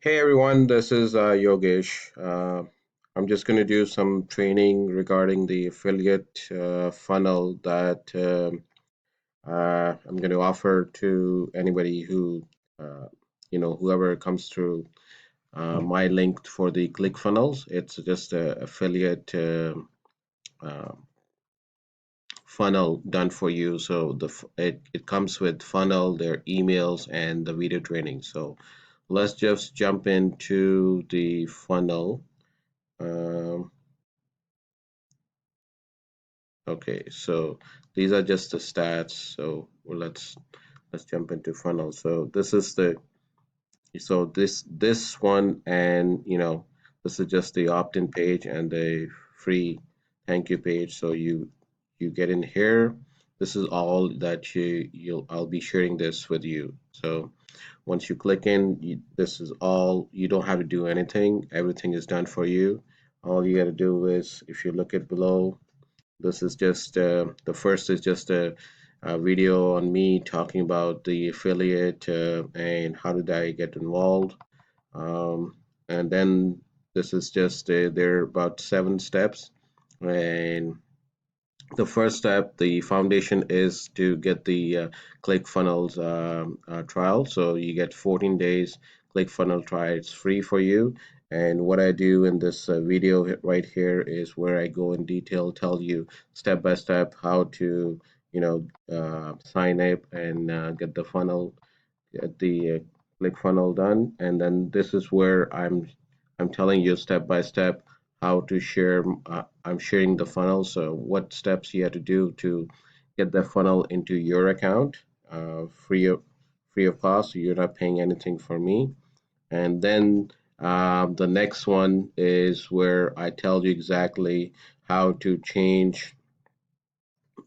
Hey everyone, this is Yogesh. I'm just going to do some training regarding the affiliate funnel that I'm going to offer to anybody who, uh, whoever comes through my link for the Clickfunnels. It's just a affiliate uh, funnel done for you. So it comes with funnel, their emails, and the video training. So let's just jump into the funnel. Um, okay, so these are just the stats. So let's jump into funnel. So this one, and this is just the opt-in page and the free thank you page. So you get in here. This is all that I'll be sharing this with you. So once you click in, this is all. You don't have to do anything. Everything is done for you. All you got to do is, if you look at below, this is just the first is just a video on me talking about the affiliate and how did I get involved. Um, and then this is just there are about 7 steps. And the first step, the foundation, is to get the ClickFunnels trial. So you get 14 days ClickFunnel trial. It's free for you. And what I do in this video right here is where I go in detail, tell you step by step how to, sign up and get the funnel, get the ClickFunnel done. And then this is where I'm telling you step by step how to share. I'm sharing the funnel, so what steps you have to do to get the funnel into your account, free of cost. So you're not paying anything for me. And then the next one is where I tell you exactly how to change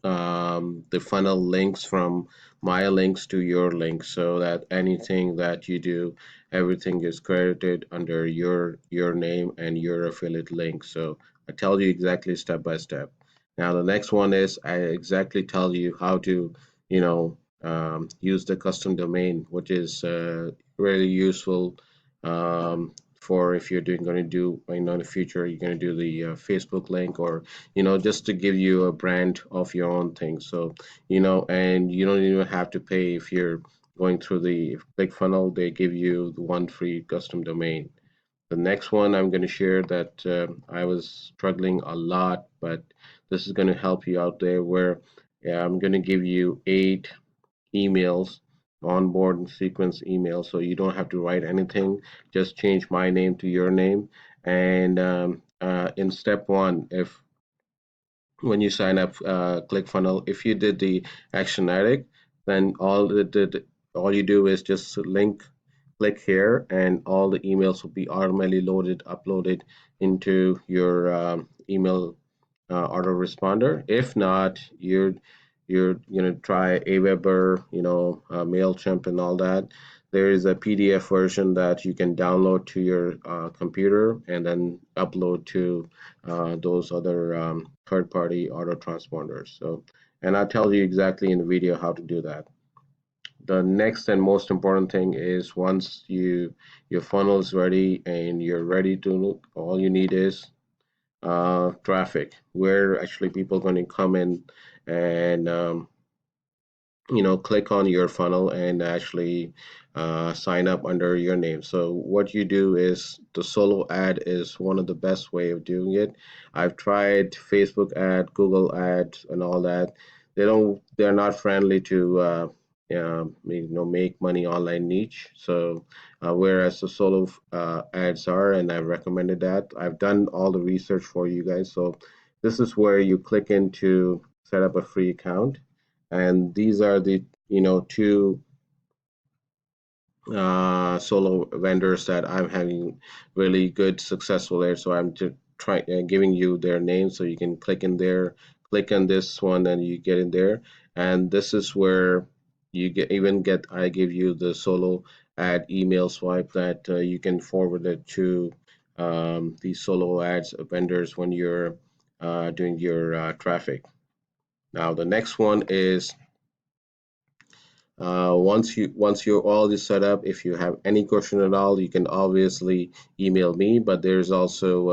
the funnel links from my links to your links, so that anything that you do, everything is credited under your name and your affiliate link. So I tell you exactly step by step. Now the next one is I exactly tell you how to use the custom domain, which is really useful for if you're doing going to do, in the future you're going to do the Facebook link, or just to give you a brand of your own thing. So, and you don't even have to pay if you're going through the ClickFunnel. They give you the one free custom domain. The next one I'm going to share that I was struggling a lot, but this is going to help you out there, where yeah, I'm going to give you 8 emails, onboard and sequence emails, so you don't have to write anything. Just change my name to your name. And in step one, if when you sign up ClickFunnel, if you did the action addict, then all you do is just click here, and all the emails will be automatically uploaded into your email autoresponder. If not, you're gonna try Aweber, Mailchimp, and all that. There is a PDF version that you can download to your computer and then upload to those other third-party auto transponders. So, and I'll tell you exactly in the video how to do that. The next and most important thing is, once your funnel is ready and you're ready to look, all you need is traffic, where actually people are going to come in and click on your funnel and actually sign up under your name. So what you do is, the solo ad is one of the best way of doing it. I've tried Facebook ad, Google ads, and all that. They're not friendly to make money online niche. So whereas the solo ads are, and I've recommended that. I've done all the research for you guys. So this is where you click into set up a free account, and these are the two solo vendors that I'm having really good successful there. So I'm just giving you their names, so you can click in there, click on this one, and you get in there. And this is where you get I give you the solo ad email swipe that you can forward it to these solo ads vendors when you're doing your traffic. Now the next one is Once you're all this set up, if you have any question at all, you can obviously email me. But there's also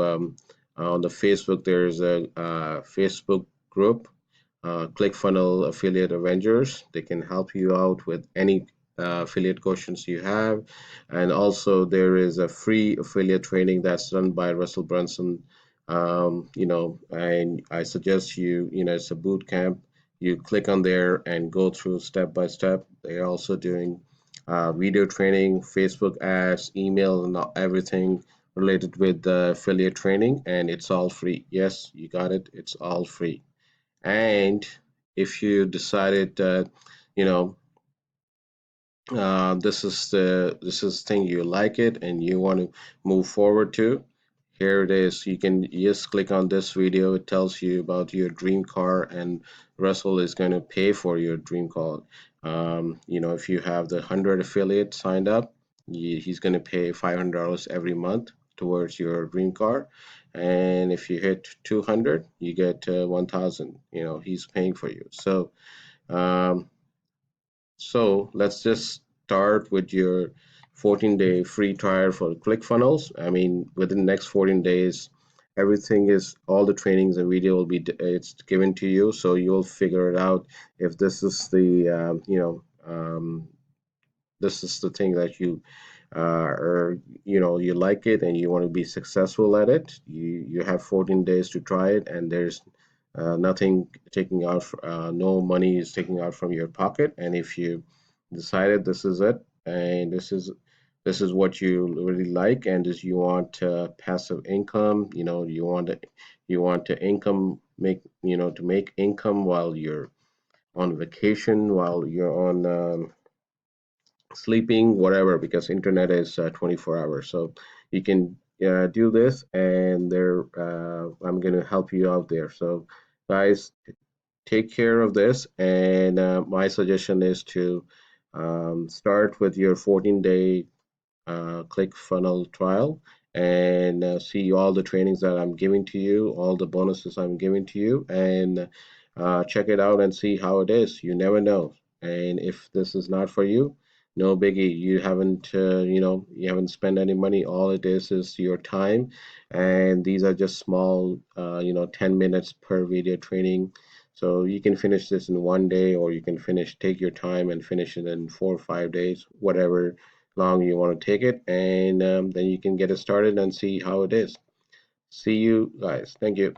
on the Facebook, there's a Facebook group, ClickFunnel Affiliate Avengers. They can help you out with any affiliate questions you have. And also there is a free affiliate training that's done by Russell Brunson. And I suggest it's a boot camp. You click on there and go through step by step. They're also doing video training, Facebook ads, email, and everything related with affiliate training, and it's all free. Yes, you got it. It's all free. And if you decided that, you know, this is thing you like it and you want to move forward to, here it is. You can just click on this video. It tells you about your dream car, and Russell is going to pay for your dream car. If you have the 100 affiliate signed up, he's going to pay $500 every month towards your dream car. And if you hit 200, you get 1,000. He's paying for you. Um, so let's just start with your 14-day free trial for ClickFunnels. I mean, within the next 14 days, all the trainings and video will be, it's given to you. So you'll figure it out if this is the thing that or you like it and you want to be successful at it. You have 14 days to try it, and there's nothing taking out, no money is taking out from your pocket. And if you decided this is it, and this is what you really like, and is you want passive income, you want to make income while you're on vacation, while you're on sleeping, whatever, because internet is 24 hours. So you can do this, and I'm going to help you out there. So guys, take care of this, and my suggestion is to start with your 14-day ClickFunnel trial, and see all the trainings that I'm giving to you, all the bonuses I'm giving to you, and check it out and see how it is. You never know. And if this is not for you, no biggie. You haven't spent any money. All it is your time, and these are just small, 10 minutes per video training. So you can finish this in one day, or you can take your time and finish it in 4 or 5 days, whatever long you want to take it, and then you can get it started and see how it is. See you guys. Thank you.